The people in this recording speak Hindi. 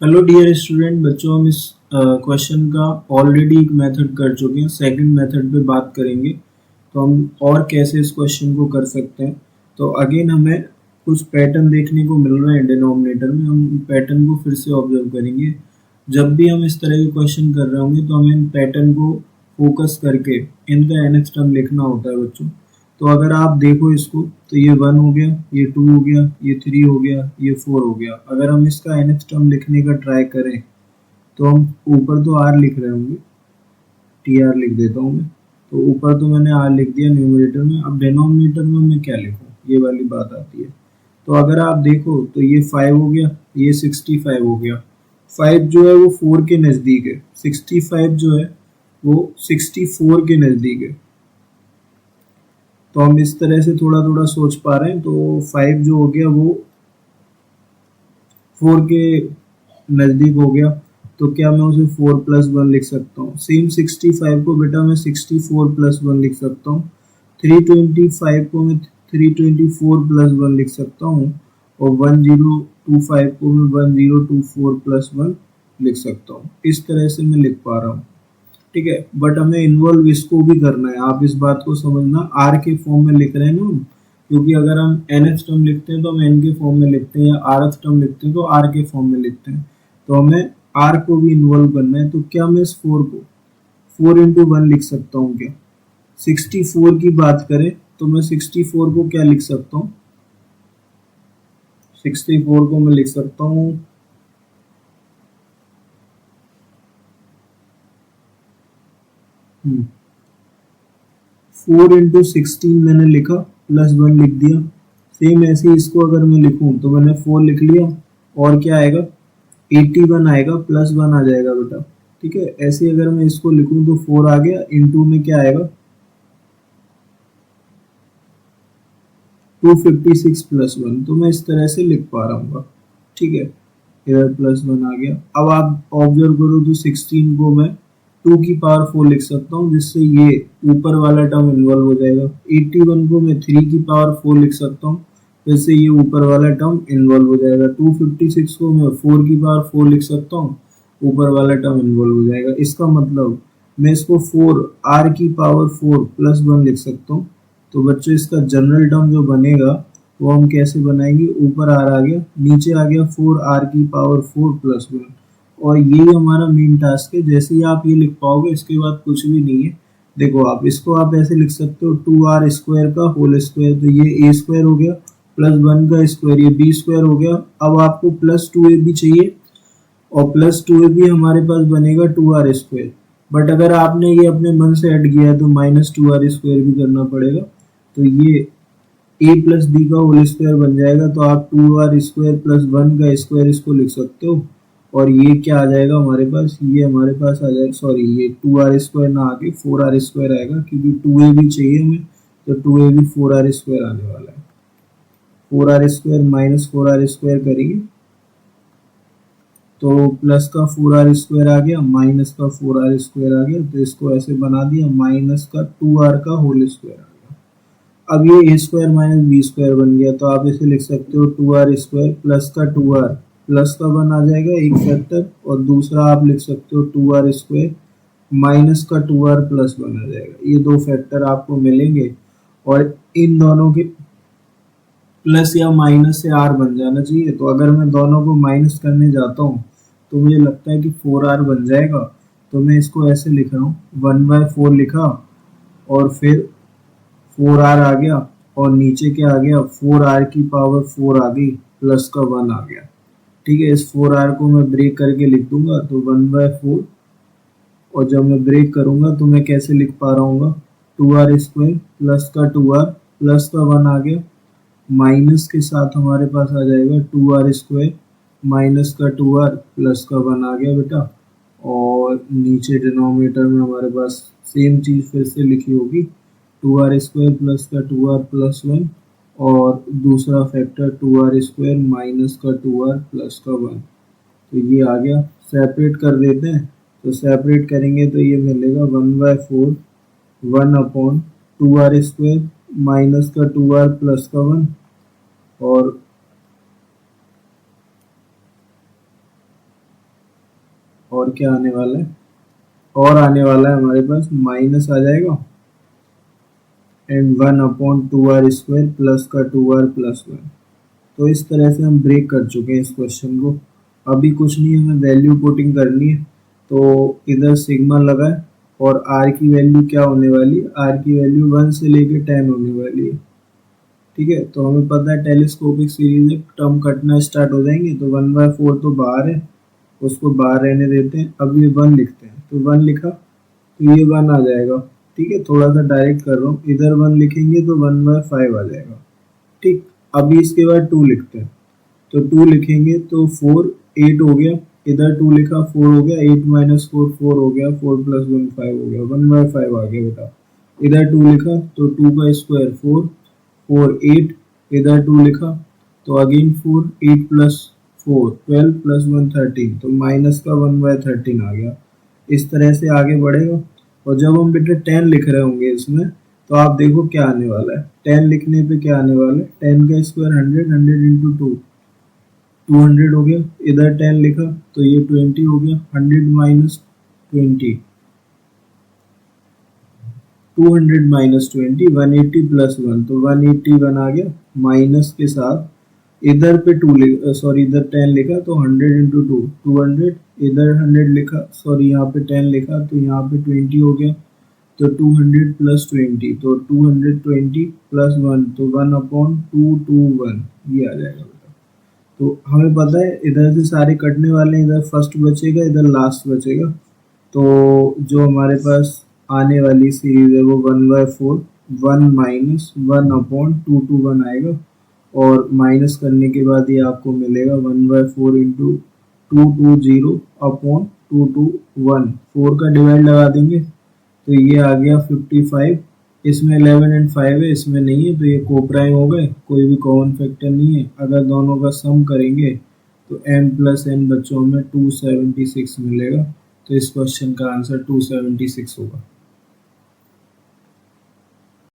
हेलो डियर स्टूडेंट, बच्चों हम इस क्वेश्चन का ऑलरेडी एक मेथड कर चुके हैं। सेकंड मेथड पे बात करेंगे तो हम और कैसे इस क्वेश्चन को कर सकते हैं। तो अगेन हमें कुछ पैटर्न देखने को मिल रहे हैं डिनोमिनेटर में। हम पैटर्न को फिर से ऑब्जर्व करेंगे। जब भी हम इस तरह के क्वेश्चन कर रहे होंगे तो हमें इन पैटर्न को फोकस करके इनका nth टर्म लिखना होता है बच्चों। तो अगर आप देखो इसको तो ये 1 हो गया, ये 2 हो गया, ये 3 हो गया, ये 4 हो गया। अगर हम इसका nth टर्म लिखने का ट्राई करें तो हम ऊपर तो r लिख रहे होंगे, टी आर लिख देता हूँ मैं। तो ऊपर तो मैंने r लिख दिया न्यूमरेटर में। अब डिनोमिनेटर में मैं क्या लिखूँ, ये वाली बात आती है। तो अगर आप देखो तो ये 5 हो गया, ये 65 हो गया। 5 जो है वो 4 के नज़दीक है, 65 जो है वो 64 के नज़दीक है। तो हम इस तरह से थोड़ा थोड़ा सोच पा रहे हैं। तो 5 जो हो गया वो 4 के नज़दीक हो गया। तो क्या मैं उसे 4 प्लस 1 लिख सकता हूँ? सेम 65 को बेटा मैं 64 प्लस 1 लिख सकता हूँ। 325 को मैं 324 प्लस 1 लिख सकता हूँ। और 1025 को मैं 1024 प्लस 1 लिख सकता हूँ। इस तरह से मैं लिख पा रहा हूँ, ठीक है। बट हमें इन्वॉल्व इसको भी करना है। आप इस बात को समझना, आर के फॉर्म में लिख रहे हैं ना हम, क्योंकि अगर हम nth टर्म लिखते हैं तो हम n के फॉर्म में लिखते हैं, या rth टर्म लिखते हैं तो r के फॉर्म में लिखते हैं। तो हमें r को भी इन्वॉल्व करना है। तो क्या मैं इस 4 को 4 इंटू 1 लिख सकता हूँ क्या? 64 की बात करें तो मैं 64 को क्या लिख सकता हूँ? 64 को मैं लिख सकता हूँ 4 इंटू 16 मैंने लिखा, प्लस 1 लिख दिया। सेम ऐसे ही इसको अगर मैं लिखूं तो मैंने 4 लिख लिया, और क्या आएगा? 81 आएगा, प्लस 1 आ जाएगा बेटा, ठीक है। ऐसे अगर मैं इसको लिखूं तो 4 आ गया, इंटू में क्या आएगा? 256 प्लस 1। तो मैं इस तरह से लिख पा रहा हूँ, ठीक है। इधर प्लस 1 आ गया। अब आप ऑब्जर्व करो तो 16 को मैं 2 की पावर 4 लिख सकता हूँ, जिससे ये ऊपर वाला टर्म इन्वॉल्व हो जाएगा। 81 को मैं 3 की पावर 4 लिख सकता हूँ, जिससे ये ऊपर वाला टर्म इन्वॉल्व हो जाएगा। 256 को मैं 4 की पावर 4 लिख सकता हूँ, ऊपर वाला टर्म इन्वॉल्व हो जाएगा। इसका मतलब मैं इसको 4 r की पावर 4 प्लस 1 लिख सकता हूँ। तो बच्चों इसका जनरल टर्म जो बनेगा वो हम कैसे बनाएंगे? ऊपर r आ गया, नीचे आ गया 4 r की पावर 4 प्लस 1। और यही हमारा मेन टास्क है। जैसे ही आप ये लिख पाओगे इसके बाद कुछ भी नहीं है। देखो आप इसको आप ऐसे लिख सकते हो 2r स्क्वायर का होल स्क्वायर। तो ये a स्क्वायर हो गया, प्लस 1 का स्क्वायर, ये b स्क्वायर हो गया। अब आपको प्लस 2a भी चाहिए, और प्लस 2a भी हमारे पास बनेगा 2r स्क्वायर। बट अगर आपने ये अपने मन से ऐड किया है तो माइनस 2r स्क्वायर भी करना पड़ेगा। तो ये a प्लस बी का होल स्क्वायर बन जाएगा। तो आप 2r स्क्वायर प्लस 1 का स्क्वायर इसको लिख सकते हो। और ये क्या आ जाएगा हमारे पास? ये हमारे पास आ जाएगा, सॉरी, ये 2r स्क्वायर ना आके 4r स्क्वायर आएगा, क्योंकि 2a भी चाहिए हमें। तो 2a भी 4r स्क्वायर आने वाला है। 4r square minus 4r square करेंगे तो प्लस का 4r स्क्वायर आ गया, माइनस का 4r स्क्वायर आ गया। तो इसको ऐसे बना दिया, माइनस का 2r का होल स्क्वायर आ गया। अब ये a square minus B square बन गया। तो आप इसे लिख सकते हो 2r स्क्वायर प्लस का 2r प्लस का 1 आ जाएगा, एक फैक्टर। और दूसरा आप लिख सकते हो 2r स्क्वायर माइनस का 2r प्लस 1 आ जाएगा। ये दो फैक्टर आपको मिलेंगे, और इन दोनों के प्लस या माइनस से r बन जाना चाहिए। तो अगर मैं दोनों को माइनस करने जाता हूँ तो मुझे लगता है कि 4r बन जाएगा। तो मैं इसको ऐसे लिख रहा हूँ, 1/4 लिखा, और फिर 4r आ गया, और नीचे क्या आ गया? 4r की पावर 4 आ गई, प्लस का 1 आ गया, ठीक है। इस 4r को मैं ब्रेक करके लिख दूंगा, तो 1/4। और जब मैं ब्रेक करूंगा तो मैं कैसे लिख पा रहा हूँ? 2r स्क्वायर प्लस का 2r प्लस का 1 आ गया, माइनस के साथ हमारे पास आ जाएगा 2r स्क्वायर माइनस का 2r प्लस का 1 आ गया बेटा। और नीचे डिनोमिनेटर में हमारे पास सेम चीज़ फिर से लिखी होगी, 2r स्क्वायर प्लस का 2r प्लस 1, और दूसरा फैक्टर 2r स्क्वायर माइनस का 2r प्लस का 1। तो ये आ गया। सेपरेट कर देते हैं। तो सेपरेट करेंगे तो ये मिलेगा 1/4 1/2r स्क्वायर माइनस का 2r प्लस का 1, और और क्या आने वाला है, और आने वाला है हमारे पास माइनस आ जाएगा एंड 1/2r² प्लस का 2r प्लस 1। तो इस तरह से हम ब्रेक कर चुके हैं इस क्वेश्चन को। अभी कुछ नहीं, हमें वैल्यू पुटिंग करनी है। तो इधर सिग्मा लगा है और r की वैल्यू क्या होने वाली है, r की वैल्यू 1 से लेके 10 होने वाली है। ठीक है, तो हमें पता है टेलीस्कोपिक सीरीज में टर्म कटना स्टार्ट हो जाएंगे। तो 1/4 तो बाहर है, उसको बाहर रहने देते हैं। अब ये 1 लिखते हैं, तो 1 लिखा तो ये 1 आ जाएगा। ठीक है, थोड़ा सा डायरेक्ट कर रहा हूँ, इधर 1 लिखेंगे तो 1/5 आ जाएगा। ठीक, अभी इसके बाद 2 लिखते हैं, तो 2 लिखेंगे तो 4 8 हो गया, इधर 2 लिखा 4 हो गया, 8 - 4 4 हो गया, 4 + 1 5 हो गया, 1/5 आ गया बेटा। इधर 2 लिखा तो 2 का स्क्वायर 4 4 8, इधर 2 लिखा तो अगेन 4 8 + 4 12 + 1 13, तो माइनस का 1/13 आ गया। इस तरह से आगे बढ़ेगा। और जब हम बेटा 10 लिख रहे होंगे इसमें, तो आप देखो क्या आने वाला है। 10 लिखने पे क्या आने वाला है, 10 का स्क्वायर 100, 100 × 2 200 हो गया। इधर 10 लिखा तो ये 20 हो गया, 100 - 20 200 - 20 180 + 1, तो 181 आ गया। माइनस के साथ इधर पे 2 लिखा, सॉरी इधर 10 लिखा तो 100 × 2 200, इधर 100 लिखा, सॉरी यहाँ पे 10 लिखा तो यहाँ पे 20 हो गया। तो 200 + 20, तो 220 + 1, तो 1/221 ये आ जाएगा बेटा। तो हमें पता है इधर से सारे कटने वाले हैं, इधर फर्स्ट बचेगा, इधर लास्ट बचेगा। तो जो हमारे पास आने वाली सीरीज है वो 1/4 1 - 1/221 आएगा। और माइनस करने के बाद ये आपको मिलेगा 1/4 × 220/221। 4 का डिवाइड लगा देंगे तो ये आ गया 55। इसमें 11 एंड 5 है, इसमें नहीं है, तो ये कोप्राइम हो गए, कोई भी कॉमन फैक्टर नहीं है। अगर दोनों का सम करेंगे तो m + n बच्चों में 276 मिलेगा। तो इस क्वेश्चन का आंसर 276 होगा।